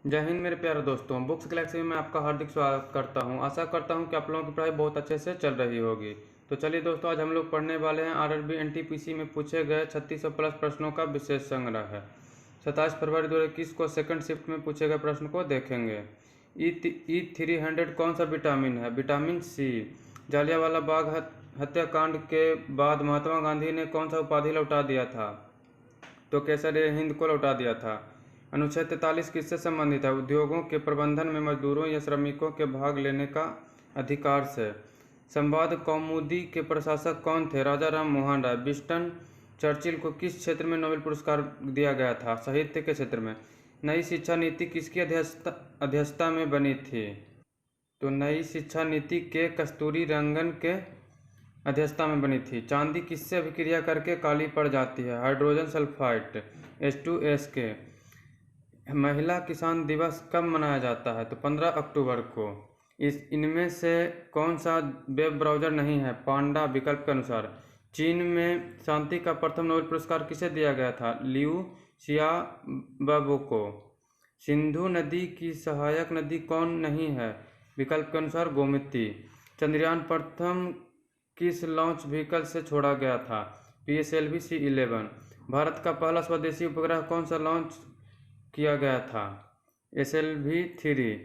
जय हिंद मेरे प्यारे दोस्तों। बुक्स गैलेक्सी में मैं आपका हार्दिक स्वागत करता हूं। आशा करता हूं कि आप लोगों की पढ़ाई बहुत अच्छे से चल रही होगी। तो चलिए दोस्तों, आज हम लोग पढ़ने वाले हैं आरआरबी एनटीपीसी में पूछे गए 3600 प्लस प्रश्नों का विशेष संग्रह है। 27 फरवरी 2021 को सेकंड शिफ्ट में पूछे गए प्रश्न को देखेंगे। E300 कौन सा विटामिन है? Vitamin C. जालियांवाला बाग हत्याकांड के बाद महात्मा गांधी ने कौन सा उपाधि लौटा दिया था? तो केसर हिंद को लौटा दिया था। अनुच्छेद 43 किससे संबंधित है? उद्योगों के प्रबंधन में मजदूरों या श्रमिकों के भाग लेने का अधिकार से। संवाद कौमुदी के प्रशासक कौन थे? राजा राम मोहन राय। विंस्टन चर्चिल को किस क्षेत्र में नोबेल पुरस्कार दिया गया था? साहित्य के क्षेत्र में। नई शिक्षा नीति किसकी अध्यक्षता में बनी थी? तो नई शिक्षा नीति के कस्तूरी रंगन के अध्यक्षता में बनी थी। चांदी किससे अभिक्रिया करके काली पड़ जाती है? हाइड्रोजन सल्फाइड H2S के। महिला किसान दिवस कब मनाया जाता है? तो 15 अक्टूबर को। इनमें से कौन सा वेब ब्राउज़र नहीं है? पांडा विकल्प के अनुसार। चीन में शांति का प्रथम नोबेल पुरस्कार किसे दिया गया था? लियू शियाबो को। सिंधु नदी की सहायक नदी कौन नहीं है? विकल्प के अनुसार गोमती। चंद्रयान प्रथम किस लॉन्च व्हीकल से छोड़ा गया था? PSLV C11। भारत का पहला स्वदेशी उपग्रह कौन सा लॉन्च किया गया था? SLV-3।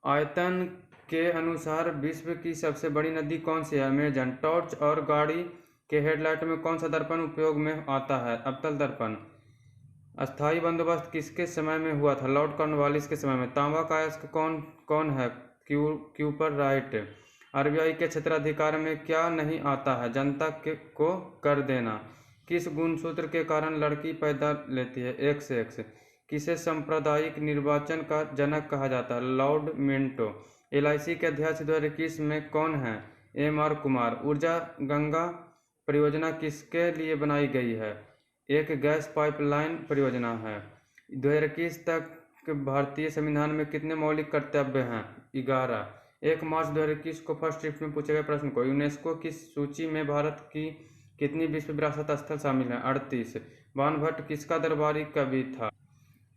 आयतन के अनुसार विश्व की सबसे बड़ी नदी कौन सी है? अमेजन। टॉर्च और गाड़ी के हेडलाइट में कौन सा दर्पण उपयोग में आता है? अवतल दर्पण। अस्थायी बंदोबस्त किसके समय में हुआ था? लॉर्ड कॉर्नवालिस के समय में। तांबा का अयस्क कौन है? Kuiper right. RBI के क्षेत्राधिकार में क्या नहीं आता है? जनता को कर देना। किस गुणसूत्र के कारण लड़की पैदा लेती है? XX। किसे सांप्रदायिक निर्वाचन का जनक कहा जाता है? Lord Minto. LIC के अध्यक्ष 2021 में कौन है? MR कुमार। ऊर्जा गंगा परियोजना किसके लिए बनाई गई है? एक गैस पाइपलाइन परियोजना है। 2021 तक भारतीय संविधान में कितने मौलिक कर्तव्य हैं? 11। 1 मार्च 2021 को फर्स्ट शिफ्ट में पूछे गए प्रश्न को। यूनेस्को की सूची में भारत की कितनी विश्व विरासत स्थल शामिल हैं? 38। बाणभट्ट किसका दरबारी कवि था?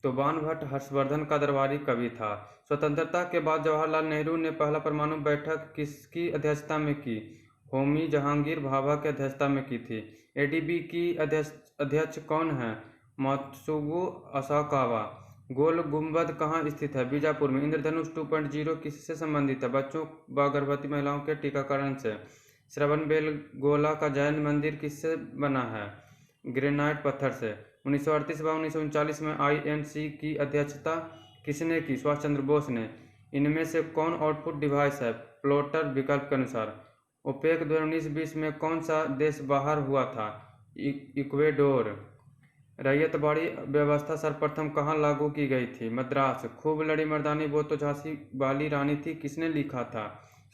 तो बाणभट्ट हर्षवर्धन का दरबारी कवि था। स्वतंत्रता के बाद जवाहरलाल नेहरू ने पहला परमाणु बैठक किसकी अध्यक्षता में की? होमी जहांगीर भाभा की अध्यक्षता में की थी। ADB की अध्यक्ष कौन है? मात्सुगु असाकावा। गोल गुंबद कहाँ स्थित है? बीजापुर में। इंद्रधनुष 2.0 किससे संबंधित है? बच्चों व गर्भवती महिलाओं के टीकाकरण से। श्रवणबेलगोला का जैन मंदिर किससे बना है? ग्रेनाइट पत्थर से। 1938 व 1939 में INC की अध्यक्षता किसने की? सुभाष चंद्र बोस ने। इनमें से कौन आउटपुट डिवाइस है? प्लॉटर विकल्प के अनुसार। ओपेक 2019-20 में कौन सा देश बाहर हुआ था? इक्वेडोर। रैयतवाड़ी व्यवस्था सर्वप्रथम कहाँ लागू की गई थी? मद्रास। खूब लड़ी मर्दानी वो तो झांसी वाली रानी थी किसने लिखा था?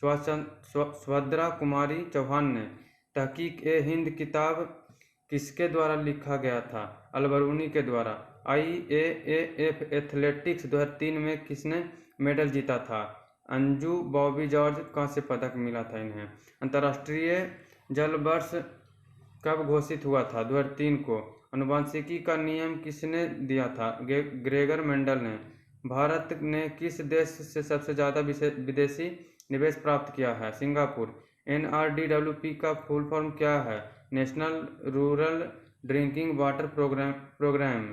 सुभद्रा कुमारी चौहान ने। तहकीक-ए-हिंद किताब किसके द्वारा लिखा गया था? अलबरूनी के द्वारा। IAAF एथलेटिक्स 2003 में किसने मेडल जीता था? अंजू बॉबी जॉर्ज। कांस्य पदक मिला था इन्हें। अंतर्राष्ट्रीय जल वर्ष कब घोषित हुआ था? 2003 को। अनुवांशिकी का नियम किसने दिया था? ग्रेगर मेंडल ने। भारत ने किस देश से सबसे ज़्यादा विदेशी निवेश प्राप्त किया है? सिंगापुर। NRDWP का फुल फॉर्म क्या है? National rural drinking water programme.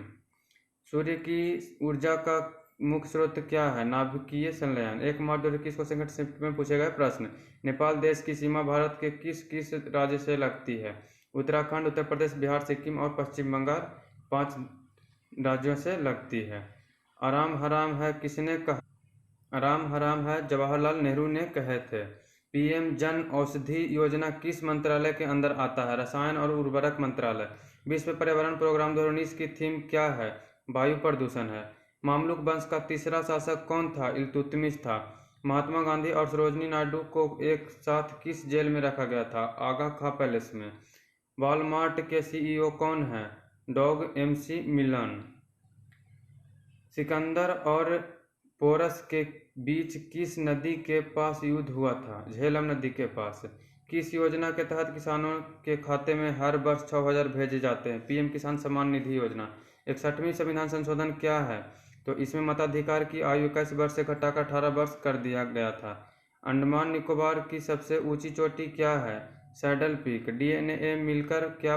सूर्य की ऊर्जा का मुख्य स्रोत क्या है? नाभिकीय संलयन। 1 मार्च 2021 को सेकंड शिफ्ट में पूछे गए प्रश्न। नेपाल देश की सीमा भारत के किस किस राज्य से लगती है? उत्तराखंड, उत्तर प्रदेश, बिहार, सिक्किम और पश्चिम बंगाल 5 राज्यों से लगती है। आराम हराम है किसने कहा? आराम हराम है जवाहरलाल नेहरू ने कहे थे। PM जन औषधि योजना किस मंत्रालय के अंदर आता है? रसायन और उर्वरक मंत्रालय। विश्व पर्यावरण प्रोग्राम 2019 की थीम क्या है? वायु प्रदूषण है। मामलुक वंश का तीसरा शासक कौन था? इल्तुतमिश था। महात्मा गांधी और सरोजिनी नायडू को एक साथ किस जेल में रखा गया था? आगा खां पैलेस में। वॉलमार्ट के CEO कौन है? डॉग MC मिलन। सिकंदर और पोरस के बीच किस नदी के पास युद्ध हुआ था? झेलम नदी के पास। किस योजना के तहत किसानों के खाते में हर वर्ष 6,000 भेजे जाते हैं? PM किसान सम्मान निधि योजना। 61वीं संविधान संशोधन क्या है? तो इसमें मताधिकार की आयु 21 वर्ष से घटाकर 18 वर्ष कर दिया गया था। अंडमान निकोबार की सबसे ऊंची चोटी क्या है? Saddle peak. डीएनए मिलकर क्या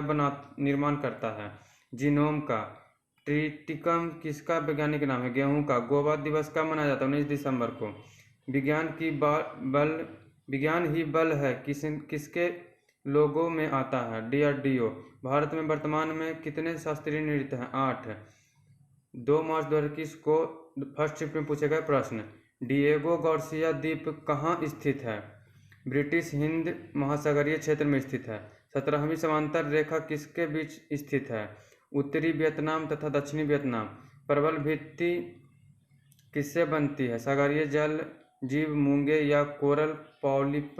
निर्माण करता है? जीनोम का। ट्रिटिकम किसका वैज्ञानिक नाम है? गेहूं का। गोवा दिवस कब मनाया जाता है? 19 दिसंबर को। विज्ञान ही बल है किसके लोगों में आता है? डीआरडीओ। भारत में वर्तमान में कितने शास्त्रीय नृत्य हैं? 8। 2 मार्च 2021 को फर्स्ट शिफ्ट में पूछे गए प्रश्न। डिएगो गार्सिया द्वीप कहाँ स्थित है? ब्रिटिश हिंद महासागरीय क्षेत्र में स्थित है। 17वीं समांतर रेखा किसके बीच स्थित है? उत्तरी वियतनाम तथा दक्षिणी वियतनाम। प्रबल भित्ति किससे बनती है? सागरीय जल जीव, मूंगे या कोरल पॉलिप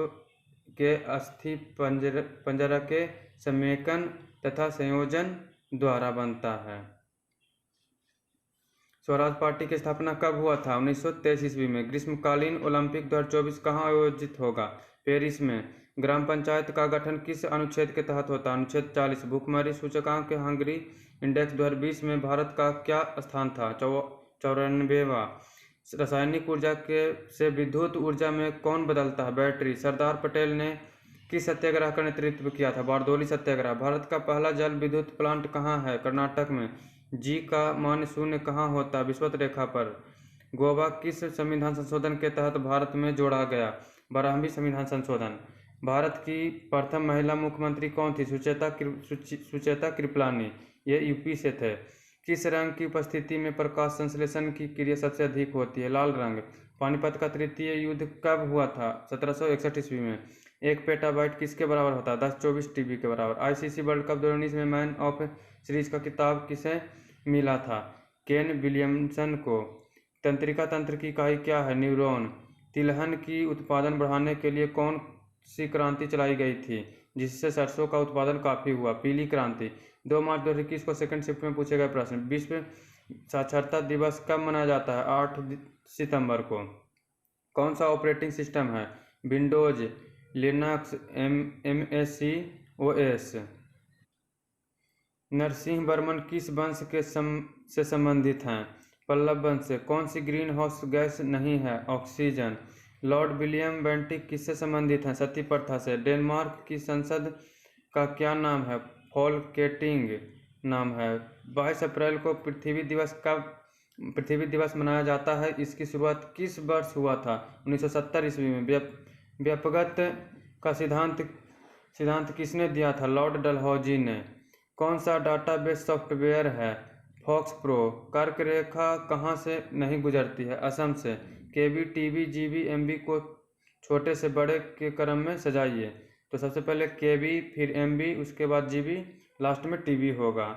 के अस्थि पंजरा के समेकन तथा संयोजन द्वारा बनता है। स्वराज पार्टी की स्थापना कब हुआ था? 1923 ईस्वी में। ग्रीष्मकालीन ओलंपिक 2024 कहाँ आयोजित होगा? पेरिस में। ग्राम पंचायत का गठन किस अनुच्छेद के तहत होता है? अनुच्छेद 40। भूखमरी सूचकांक के हंगरी इंडेक्स 2020 में भारत का क्या स्थान था? 94वां। रासायनिक ऊर्जा से विद्युत ऊर्जा में कौन बदलता है? बैटरी। सरदार पटेल ने किस सत्याग्रह का नेतृत्व किया था? बारदोली सत्याग्रह। भारत का पहला जल विद्युत प्लांट कहाँ है? कर्नाटक में। जी का मान शून्य कहाँ होता है? विषुवत रेखा पर। गोवा किस संविधान संशोधन के तहत भारत में जोड़ा गया? 12वीं संविधान संशोधन। भारत की प्रथम महिला मुख्यमंत्री कौन थी? सुचेता कृपलानी। ये यूपी से थे। किस रंग की उपस्थिति में प्रकाश संश्लेषण की क्रिया सबसे अधिक होती है? लाल रंग। पानीपत का तृतीय युद्ध कब हुआ था? 1761 ईस्वी में। 1 पेटाबाइट किसके बराबर होता है? 1024 टीबी के बराबर। आईसीसी वर्ल्ड कप 2019 में मैन ऑफ सीरीज का खिताब किसे मिला था? केन विलियमसन को। तंत्रिका तंत्र की इकाई क्या है? न्यूरॉन। तिलहन की उत्पादन बढ़ाने के लिए कौन सी क्रांति चलाई गई थी जिससे सरसों का उत्पादन काफी हुआ? पीली क्रांति। 2 मार्च 2021 को सेकंड शिफ्ट में पूछे गए प्रश्न। विश्व साक्षरता दिवस कब मनाया जाता है? 8 सितंबर को। कौन सा ऑपरेटिंग सिस्टम है? Windows, Linux, MSC OS. Narasimha Varman किस वंश से संबंधित हैं? पल्लव वंश से। कौन सी ग्रीन हाउस गैस नहीं है? ऑक्सीजन। लॉर्ड विलियम बेंटिक किससे संबंधित हैं? सती प्रथा से। डेनमार्क की संसद का क्या नाम है? फोल्केटिंग नाम है। 22 अप्रैल को पृथ्वी दिवस मनाया जाता है। इसकी शुरुआत किस वर्ष हुआ था? 1970 ईस्वी में। व्यापकता का सिद्धांत किसने दिया था? लॉर्ड डलहौजी ने। कौन सा डाटाबेस सॉफ्टवेयर है? FoxPro. कर्क रेखा कहाँ से नहीं गुजरती है? असम से। केबी, टीबी, जीबी, एमबी को छोटे से बड़े के क्रम में सजाइए। तो सबसे पहले केबी, फिर एमबी, उसके बाद जीबी, लास्ट में टीबी होगा।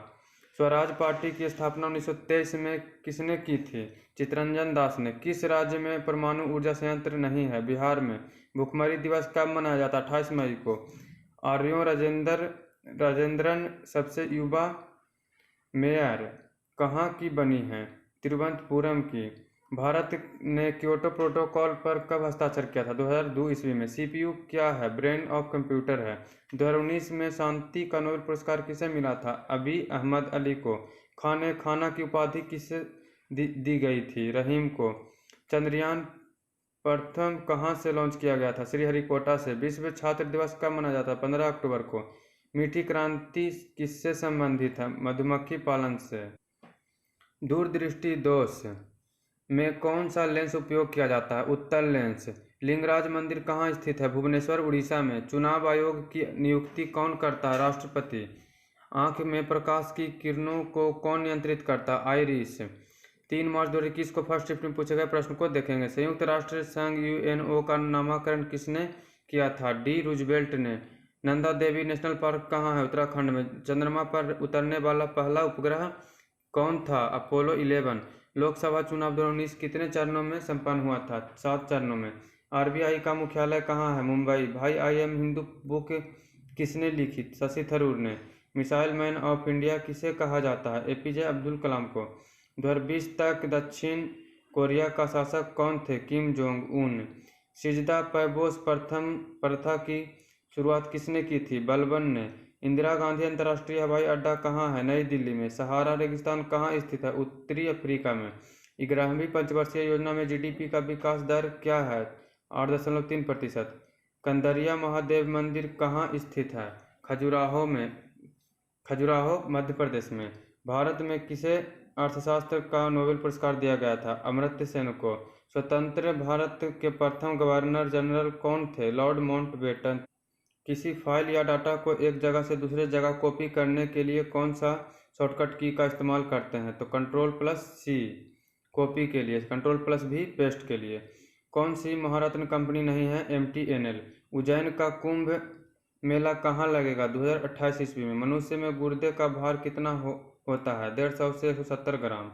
स्वराज पार्टी की स्थापना 1923 में किसने की थी? चित्तरंजन दास ने। किस राज्य में परमाणु ऊर्जा संयंत्र नहीं है? बिहार में। भूखमरी दिवस कब मनाया जाता है? 28 मई को। आर्यों राजेंद्रन सबसे युवा मेयर कहाँ की बनी है? तिरुवनंतपुरम की। भारत ने क्योटो प्रोटोकॉल पर कब हस्ताक्षर किया था? 2002 ईस्वी में। सीपीयू क्या है? ब्रेन ऑफ कंप्यूटर है। 2019 में शांति का नोबेल पुरस्कार किसे मिला था? अभी अहमद अली को। खाना की उपाधि किसे दी गई थी? रहीम को। चंद्रयान प्रथम कहाँ से लॉन्च किया गया था? श्रीहरिकोटा से। विश्व छात्र दिवस कब मनाया जाता है? 15 अक्टूबर को। मीठी क्रांति किससे संबंधित है? मधुमक्खी पालन से। दूरदृष्टि दोष में कौन सा लेंस उपयोग किया जाता है? उत्तल लेंस। लिंगराज मंदिर कहाँ स्थित है? भुवनेश्वर, उड़ीसा में। चुनाव आयोग की नियुक्ति कौन करता है? राष्ट्रपति। आंख में प्रकाश की किरणों को कौन नियंत्रित करता है? आइरिस। 3 मार्च 2021 को फर्स्ट शिफ्ट में पूछे गए प्रश्न को देखेंगे। संयुक्त राष्ट्र संघ यूएनओ का नामकरण किसने किया था? डी रूजवेल्ट ने। नंदा देवी नेशनल पार्क कहाँ है? उत्तराखंड में। चंद्रमा पर उतरने वाला पहला उपग्रह कौन था? अपोलो 11। लोकसभा चुनाव 2019 कितने चरणों में संपन्न हुआ था? 7 चरणों में। आरबीआई का मुख्यालय कहाँ है? मुंबई। भाई आई एम हिंदू बुक किसने लिखी? शशि थरूर ने। मिसाइल मैन ऑफ इंडिया किसे कहा जाता है? एपीजे अब्दुल कलाम को। 2020 तक दक्षिण कोरिया का शासक कौन थे? Kim Jong Un. सिजदा पैबोस प्रथा की शुरुआत किसने की थी? बलबन ने। इंदिरा गांधी अंतर्राष्ट्रीय हवाई अड्डा कहाँ है? नई दिल्ली में। सहारा रेगिस्तान कहाँ स्थित है? उत्तरी अफ्रीका में। 11वीं पंचवर्षीय योजना में जीडीपी का विकास दर क्या है? 8.3%। कंदरिया महादेव मंदिर कहाँ स्थित है? खजुराहो मध्य प्रदेश में। भारत में किसे अर्थशास्त्र का नोबेल पुरस्कार दिया गया था? अमर्त्य सेन को। स्वतंत्र भारत के प्रथम गवर्नर जनरल कौन थे? Lord Mountbatten. किसी फाइल या डाटा को एक जगह से दूसरे जगह कॉपी करने के लिए कौन सा शॉर्टकट की का इस्तेमाल करते हैं? तो Ctrl+C कॉपी के लिए, Ctrl+V पेस्ट के लिए। कौन सी महारत्न कंपनी नहीं है? MTNL। उज्जैन का कुंभ मेला कहाँ लगेगा? 2028 ईस्वी में। मनुष्य में गुर्दे का भार कितना होता है? 150 से 170 ग्राम।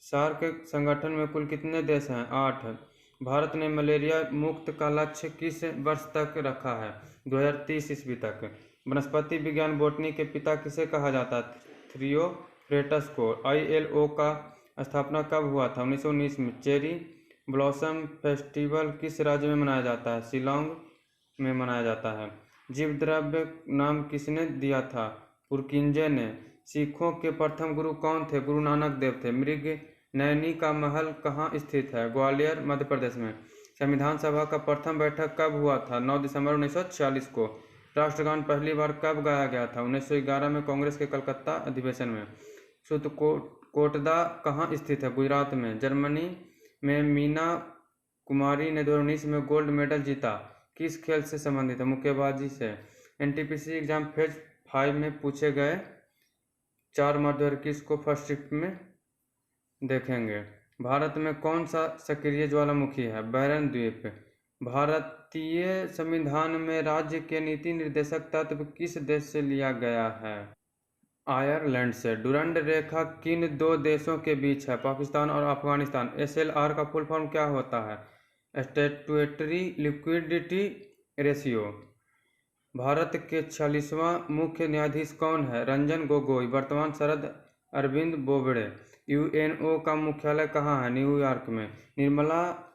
सार्क संगठन में कुल कितने देश हैं? 8। भारत ने मलेरिया मुक्त का लक्ष्य किस वर्ष तक रखा है? 2030 ईस्वी तक। वनस्पति विज्ञान बॉटनी के पिता किसे कहा जाता है? थियोफ्रेटस को। ILO का स्थापना कब हुआ था? 1919 में। चेरी ब्लॉसम फेस्टिवल किस राज्य में मनाया जाता है? शिलोंग में मनाया जाता है। जीव द्रव्य नाम किसने दिया था? पुरकिंजे ने। सिखों के प्रथम गुरु कौन थे? गुरु नानक देव थे। मृग नैनी का महल कहाँ स्थित है? ग्वालियर मध्य प्रदेश में। संविधान सभा का प्रथम बैठक कब हुआ था? 9 दिसंबर 1946 को। राष्ट्रगान पहली बार कब गाया गया था? 1911 में कांग्रेस के कलकत्ता अधिवेशन में। कोटदा कहाँ स्थित है? गुजरात में। जर्मनी में मीना कुमारी ने 2019 में गोल्ड मेडल जीता। किस खेल से संबंधित है? मुक्केबाजी से। NTPC एग्जाम फेज 5 में पूछे गए 4 मार्च 2021 को फर्स्ट शिफ्ट में देखेंगे। भारत में कौन सा सक्रिय ज्वालामुखी है? बैरन द्वीप। भारतीय संविधान में राज्य के नीति निर्देशक तत्व किस देश से लिया गया है? आयरलैंड से। डुरंड रेखा किन 2 देशों के बीच है? पाकिस्तान और अफगानिस्तान। SLR का फुल फॉर्म क्या होता है? Statutory liquidity ratio. भारत के 46वां मुख्य न्यायाधीश कौन है? रंजन गोगोई। वर्तमान शरद अरविंद बोबड़े। UNO का मुख्यालय कहाँ है? न्यूयॉर्क में। निर्मला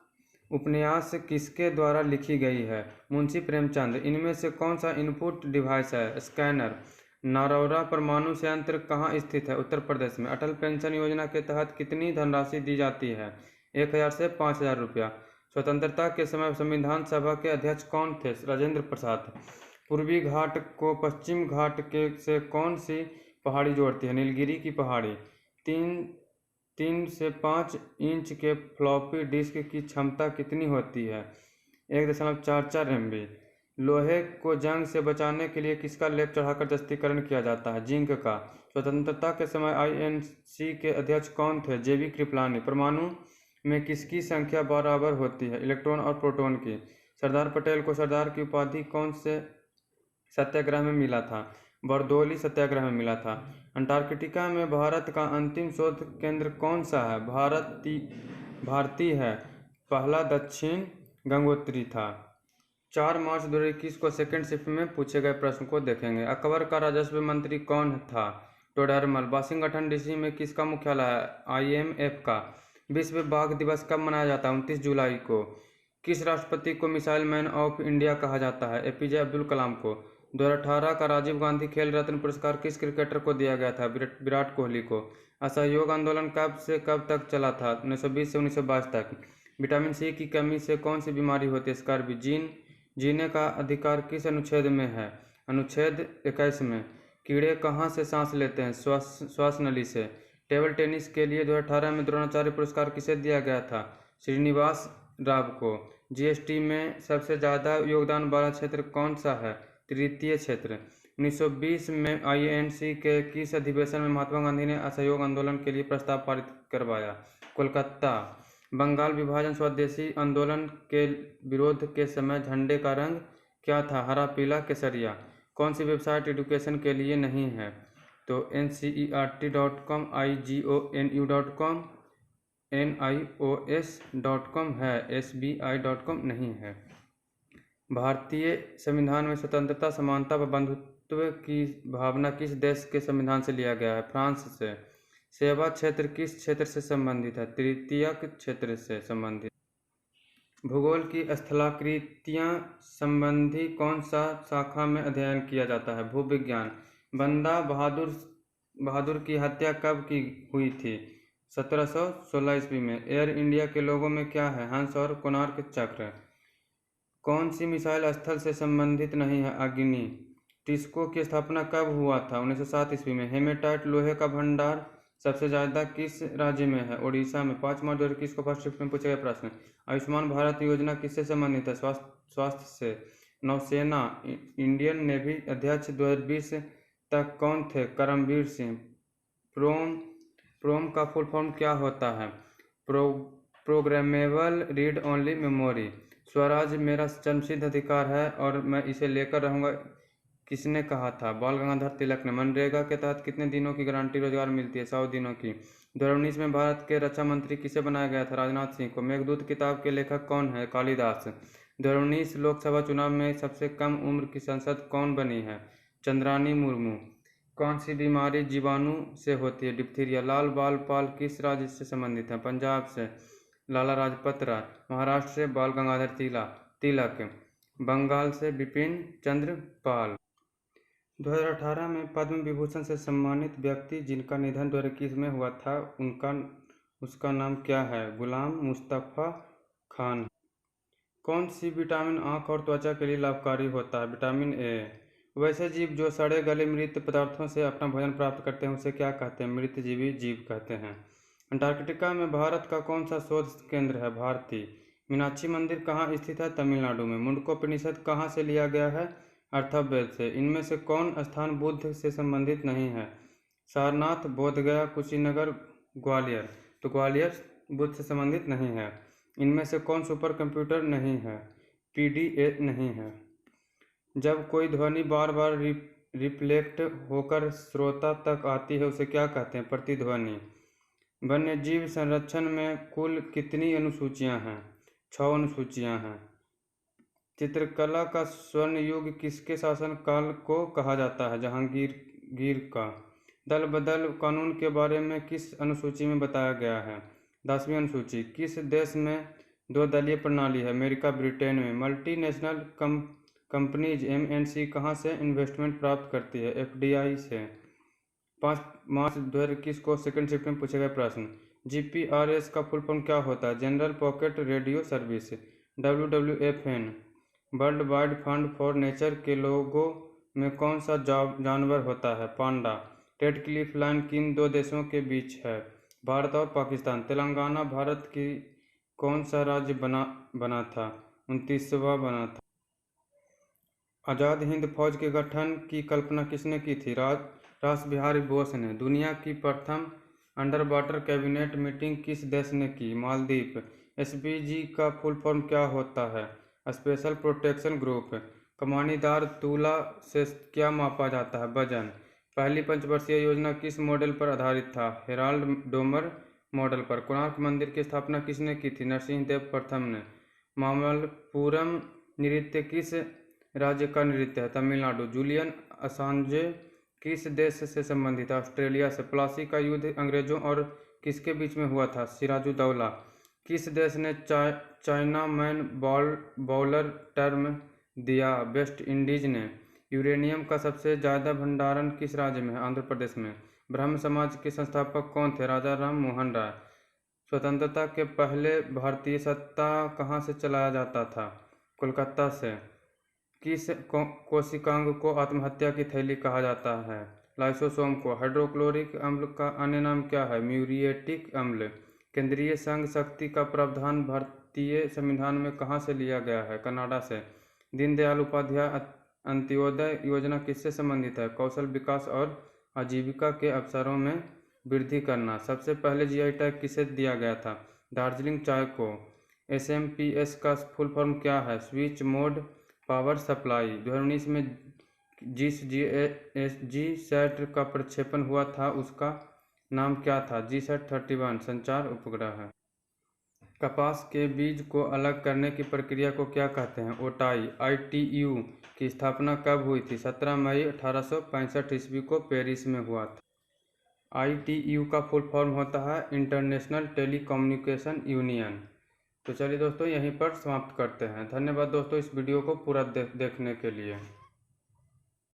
उपन्यास किसके द्वारा लिखी गई है? मुंशी प्रेमचंद। इनमें से कौन सा इनपुट डिवाइस है? स्कैनर। नरौरा परमाणु संयंत्र कहाँ स्थित है? उत्तर प्रदेश में। अटल पेंशन योजना के तहत कितनी धनराशि दी जाती है? 1000 से 5000 रुपया। स्वतंत्रता के समय संविधान सभा के अध्यक्ष कौन थे? राजेंद्र प्रसाद। पूर्वी घाट को पश्चिम घाट के से कौन सी पहाड़ी जोड़ती है? नीलगिरी की पहाड़ी। 3 से 5 इंच के फ्लॉपी डिस्क की क्षमता कितनी होती है? 1.44 MB। लोहे को जंग से बचाने के लिए किसका लेप चढ़ाकर जस्तीकरण किया जाता है? जिंक का। स्वतंत्रता के समय INC के अध्यक्ष कौन थे? JB कृपलानी। परमाणु में किसकी संख्या बराबर होती है? इलेक्ट्रॉन और प्रोटॉन की। सरदार पटेल को सरदार की उपाधि कौन से सत्याग्रह में मिला था? बरदौली सत्याग्रह में मिला था। अंटार्कटिका में भारत का अंतिम शोध केंद्र कौन सा है? भारतीय है। पहला दक्षिण गंगोत्री था। 4 मार्च 2021 को सेकंड शिफ्ट में पूछे गए प्रश्न को देखेंगे। अकबर का राजस्व मंत्री कौन था? टोडरमल। वाशिंगटन DC में किसका मुख्यालय है? IMF का। विश्व बाघ दिवस कब मनाया जाता है? 29 जुलाई को। किस राष्ट्रपति को मिसाइल मैन ऑफ इंडिया कहा जाता है? APJ अब्दुल कलाम को। 2018 का राजीव गांधी खेल रत्न पुरस्कार किस क्रिकेटर को दिया गया था? विराट कोहली को। असहयोग आंदोलन कब से कब तक चला था? 1920 से 1922 तक। विटामिन C की कमी से कौन सी बीमारी होती है? स्कर्वी। जीने का अधिकार किस अनुच्छेद में है? अनुच्छेद 21 में। कीड़े कहाँ से सांस लेते हैं? श्वास नली से। टेबल टेनिस के लिए 2018 में द्रोणाचार्य पुरस्कार किसे दिया गया था? श्रीनिवास राव को। GST में सबसे ज़्यादा योगदान वाला क्षेत्र कौन सा है? तृतीय क्षेत्र। 1920 में INC के किस अधिवेशन में महात्मा गांधी ने असहयोग आंदोलन के लिए प्रस्ताव पारित करवाया? कोलकाता। बंगाल विभाजन स्वदेशी आंदोलन के विरोध के समय झंडे का रंग क्या था? हरा पीला केसरिया। कौन सी वेबसाइट एजुकेशन के लिए नहीं है? तो NCERT.com, IGONU.com, NIOS.com है। SBI.com नहीं है। भारतीय संविधान में स्वतंत्रता, समानता व बंधुत्व की भावना किस देश के संविधान से लिया गया है? फ्रांस से। सेवा क्षेत्र किस क्षेत्र से संबंधित है? तृतीयक क्षेत्र से संबंधित। भूगोल की स्थलाकृतियाँ संबंधी कौन सा शाखा में अध्ययन किया जाता है? भूविज्ञान। बंदा बहादुर की हत्या कब की हुई थी? 1716 ईस्वी में। एयर इंडिया के लोगों में क्या है? हंस और कोणार्क चक्र। कौन सी मिसाइल स्थल से संबंधित नहीं है? अग्नि। टिस्को की स्थापना कब हुआ था? 1907 ईस्वी में। हेमेटाइट लोहे का भंडार सबसे ज्यादा किस राज्य में है? ओडिशा में। 5 मार्च 2021 को फर्स्ट शिफ्ट में पूछा गया प्रश्न। आयुष्मान भारत योजना किससे संबंधित है? स्वास्थ्य से। नौसेना इंडियन नेवी अध्यक्ष 2020 तक कौन थे? करमबीर सिंह। प्रोम का फुल फॉर्म क्या होता है? Programmable read only memory. Swaraj मेरा जन्मसिद्ध अधिकार है और मैं इसे लेकर रहूंगा, किसने कहा था? बाल गंगाधर तिलक ने। मनरेगा के तहत कितने दिनों की गारंटी रोजगार मिलती है? 100 दिनों की। 2019 में भारत के रक्षा मंत्री किसे बनाया गया था? राजनाथ सिंह को। मेघदूत किताब के लेखक कौन है? कालिदास। 2019 लोकसभा चुनाव में सबसे कम उम्र की सांसद कौन बनी है? चंद्रानी मुर्मू। कौन सी बीमारी जीवाणु से होती है? डिप्थीरिया। लाल बाल पाल किस राज्य से संबंधित है? पंजाब से। लाला लाजपत राय। महाराष्ट्र से बाल गंगाधर तिलक। बंगाल से बिपिन चंद्र पाल। 2018 में पद्म विभूषण से सम्मानित व्यक्ति जिनका निधन 2021 में हुआ था उसका नाम क्या है? गुलाम मुस्तफा खान। कौन सी विटामिन आँख और त्वचा के लिए लाभकारी होता है? Vitamin A. वैसे जीव जो सड़े गले मृत पदार्थों से अपना भोजन प्राप्त करते हैं उसे क्या कहते हैं? मृतजीवी जीव कहते हैं। अंटार्कटिका में भारत का कौन सा शोध केंद्र है? भारती। मीनाक्षी मंदिर कहाँ स्थित है? तमिलनाडु में। मुंडकोपनिषद कहाँ से लिया गया है? अथर्ववेद से। इनमें से कौन स्थान बुद्ध से संबंधित नहीं है? सारनाथ, बोधगया, कुशीनगर, ग्वालियर। तो ग्वालियर बुद्ध से संबंधित नहीं है। इनमें से कौन सुपर कंप्यूटर नहीं है? PDA नहीं है। जब कोई ध्वनि बार बार रिफ्लेक्ट होकर श्रोता तक आती है उसे क्या कहते हैं? प्रतिध्वनि। वन्यजीव संरक्षण में कुल कितनी अनुसूचियां हैं? 6 अनुसूचियां हैं। चित्रकला का स्वर्ण युग किसके शासनकाल को कहा जाता है? जहांगीर का। दल बदल कानून के बारे में किस अनुसूची में बताया गया है? 10वीं अनुसूची। किस देश में 2 दलीय प्रणाली है? अमेरिका, ब्रिटेन में। मल्टीनेशनल कंपनीज MNC कहाँ से इन्वेस्टमेंट प्राप्त करती है? FDI से। 5 मार्च 2021 को सेकंड शिफ्ट में पूछे गए प्रश्न। GPRS का फुल फॉर्म क्या होता है? General pocket radio service. WWFN world wide fund for nature के लोगों में कौन सा जानवर होता है? पांडा। रेड क्लिफ लाइन किन 2 देशों के बीच है? भारत और पाकिस्तान। तेलंगाना भारत की कौन सा राज्य बना था? 29वां बना था। आज़ाद हिंद फौज के गठन की कल्पना किसने की थी? रास बिहारी बोस ने। दुनिया की प्रथम अंडर वाटर कैबिनेट मीटिंग किस देश ने की? मालदीव। SPG का फुल फॉर्म क्या होता है? Special protection group. कमानीदार तुला से क्या मापा जाता है? वजन। पहली पंचवर्षीय योजना किस मॉडल पर आधारित था? हेराल्ड डोमर मॉडल पर। कोणार्क मंदिर की स्थापना किसने की थी? नरसिंहदेव प्रथम ने। मामल्लपुरम नृत्य किस राज्य का नृत्य है? तमिलनाडु। जूलियन असांजे किस देश से संबंधित है? ऑस्ट्रेलिया से। प्लासी का युद्ध अंग्रेजों और किसके बीच में हुआ था? सिराजुद्दौला। किस देश ने चाइना मैन बॉलर टर्म दिया? वेस्ट इंडीज ने। यूरेनियम का सबसे ज़्यादा भंडारण किस राज्य में है? आंध्र प्रदेश में। ब्रह्म समाज के संस्थापक कौन थे? राजा राम मोहन राय। स्वतंत्रता के पहले भारतीय सत्ता कहाँ से चलाया जाता था? कोलकाता से। किस कोशिकांग को आत्महत्या की थैली कहा जाता है? लाइसोसोम को। हाइड्रोक्लोरिक अम्ल का अन्य नाम क्या है? म्यूरिएटिक अम्ल। केंद्रीय संघ शक्ति का प्रावधान भारतीय संविधान में कहाँ से लिया गया है? कनाडा से। दीनदयाल उपाध्याय अंत्योदय योजना किससे संबंधित है? कौशल विकास और आजीविका के अवसरों में वृद्धि करना। सबसे पहले GI टैग किसे दिया गया था? दार्जिलिंग चाय को। SMPS का फुल फॉर्म क्या है? Switch mode power supply. 2019 में जिस GSAT का प्रक्षेपण हुआ था उसका नाम क्या था? GSAT-31 संचार उपग्रह है। कपास के बीज को अलग करने की प्रक्रिया को क्या कहते हैं? ओटाई। ITU की स्थापना कब हुई थी? 17 मई 1865 ईस्वी को पेरिस में हुआ था। ITU का फुल फॉर्म होता है इंटरनेशनल टेलीकम्युनिकेशन यूनियन। तो चलिए दोस्तों यहीं पर समाप्त करते हैं। धन्यवाद दोस्तों इस वीडियो को पूरा देखने के लिए।